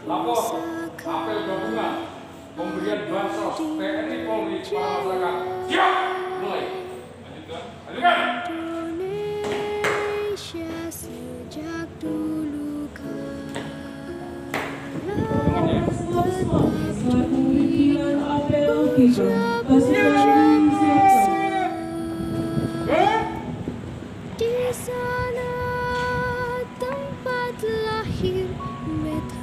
Lapor apel gabungan pemberian bansos TNI Polri kepada masyarakat. Siap, mulai. Lanjutkan. Indonesia sejak dulu kala. Selaku pimpinan apel kita pasukan Di sana tempat lahir beta.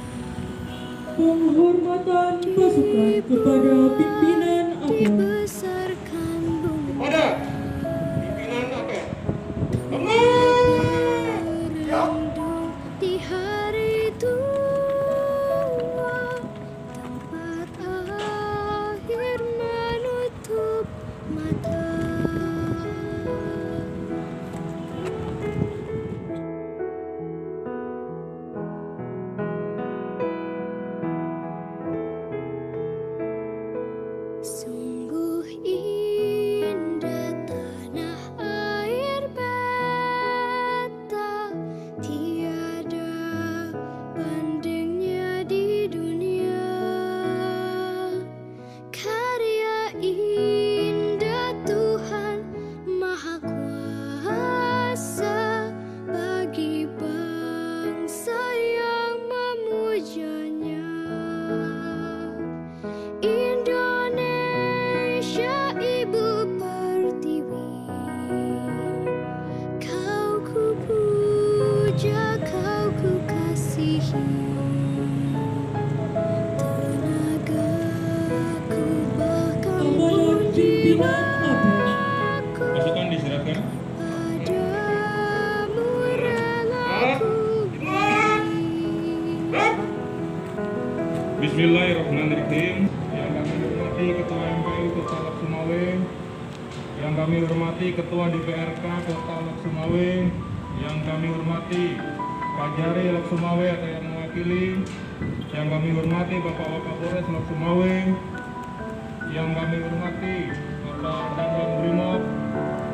penghormatan pasukan kepada pimpinan apel. Dibesarkan bumi. Pada pimpinan apel. Berlindung di hari tua, tempat akhir menutup mata. Sungguh indah tanah air beta, tiada bandingnya di dunia. Karya indah Tuhan Maha Kuasa bagi bangsa yang memujanya. Indonesia Ibu Pertiwi, kau ku puja, kau ku kasihi. Tenagaku bahkan Amanat pimpinan apel. jiwaku Pasukan diserahkan. padamu relaku beri. Bismillahirrahmanirrahim. Yang kami hormati Ketua MPU Kota Lok Sumawe, yang kami hormati Ketua DPRK Kota Lok Sumawe, yang kami hormati Pak Jari Lok Sumawe atau yang mewakili, yang kami hormati Bapak Wakapolres Lok Sumawe, yang kami hormati Bapak Dandan Brimob,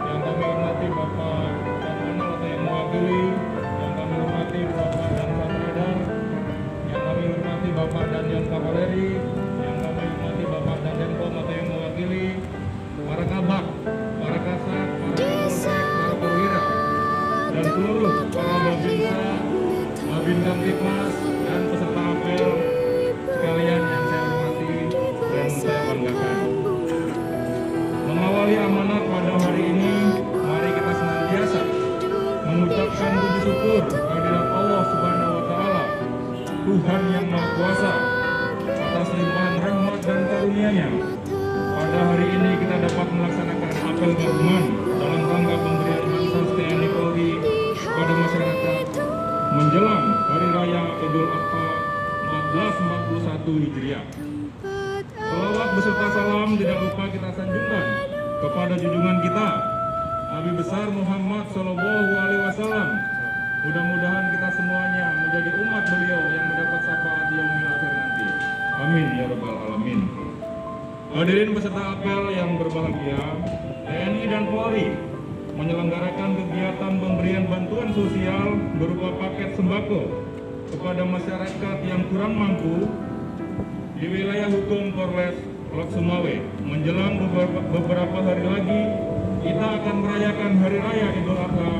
yang kami hormati Bapak Dandanal atau yang mewakili, yang kami hormati Bapak Dandan Radar, yang kami hormati Bapak Dandan Kavaleri, yang kami hormati Bapak Dandan Pom atau yang mewakili, para kabak, para kasat, para kapolsek, para perwira, dan seluruh para babinsa, babin kamtipmas, dan peserta apel sekalian yang saya hormati dan saya banggakan. Mengawali amanat pada hari ini, mari kita senantiasa mengucapkan puji syukur kehadirat Allah Subhanahu wa Ta'ala, Tuhan yang Maha Kuasa, atas limpahan rahmat dan karunia-Nya. Pada hari ini kita dapat melaksanakan apel gabungan dalam rangka pemberian bansos TNI Polri kepada masyarakat menjelang Hari Raya Idul Adha 1441 Hijriah. Selawat beserta salam tidak lupa kita sanjungkan kepada junjungan kita Nabi besar Muhammad Shallallahu Alaihi Wasallam. Mudah-mudahan kita semuanya menjadi umat beliau yang mendapat syafaat di yaumil akhir nanti. Amin ya rabbal alamin. Hadirin peserta apel yang berbahagia, TNI dan Polri menyelenggarakan kegiatan pemberian bantuan sosial berupa paket sembako kepada masyarakat yang kurang mampu di wilayah hukum Polres Lok Sumawe. Menjelang beberapa hari lagi, kita akan merayakan Hari Raya Idul Adha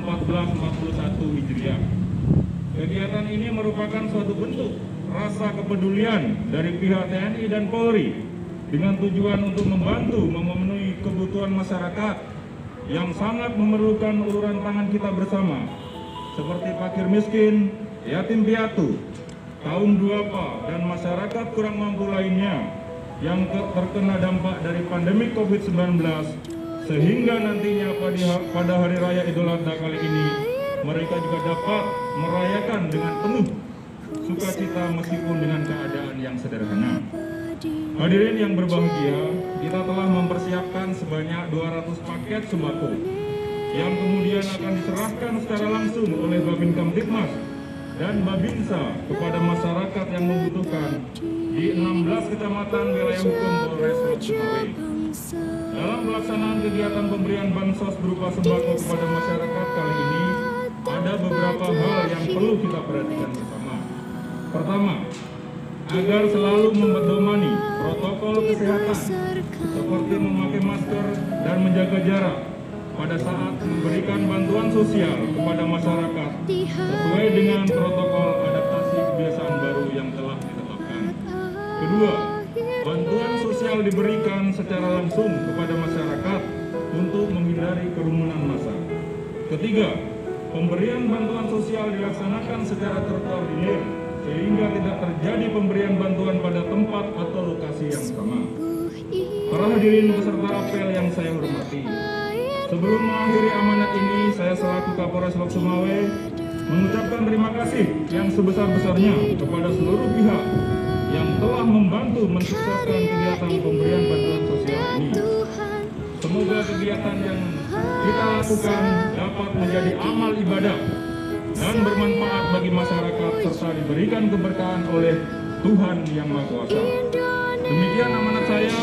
1441 Hijriah. Kegiatan ini merupakan suatu bentuk rasa kepedulian dari pihak TNI dan Polri dengan tujuan untuk membantu memenuhi kebutuhan masyarakat yang sangat memerlukan uluran tangan kita bersama, seperti fakir miskin, yatim piatu, kaum duafa, dan masyarakat kurang mampu lainnya yang terkena dampak dari pandemi COVID-19, sehingga nantinya pada Hari Raya Idul Adha kali ini mereka juga dapat merayakan dengan penuh sukacita meskipun dengan keadaan yang sederhana. Hadirin yang berbahagia, kita telah mempersiapkan sebanyak 200 paket sembako yang kemudian akan diserahkan secara langsung oleh Babin Kamtipmas dan Babinsa kepada masyarakat yang membutuhkan di 16 kecamatan wilayah hukum Polres Lok Sumawe. Dalam pelaksanaan kegiatan pemberian bansos berupa sembako kepada masyarakat kali ini, ada beberapa hal yang perlu kita perhatikan bersama. Pertama, agar selalu mempedomani protokol kesehatan seperti memakai masker dan menjaga jarak pada saat memberikan bantuan sosial kepada masyarakat sesuai dengan protokol adaptasi kebiasaan baru yang telah ditetapkan. Kedua, bantuan sosial diberikan secara langsung kepada masyarakat untuk menghindari kerumunan massa. Ketiga, pemberian bantuan sosial dilaksanakan secara terkoordinir sehingga tidak terjadi pemberian bantuan pada tempat atau lokasi yang sama. Para hadirin peserta apel yang saya hormati, sebelum mengakhiri amanat ini, saya selaku Kapolres Lok Sumawe mengucapkan terima kasih yang sebesar-besarnya kepada seluruh pihak yang telah membantu mensukseskan kegiatan pemberian bantuan sosial ini. Semoga kegiatan yang kita lakukan dapat menjadi amal ibadah dan bermanfaat bagi masyarakat serta diberikan keberkahan oleh Tuhan Yang Maha Kuasa. Demikian amanat saya.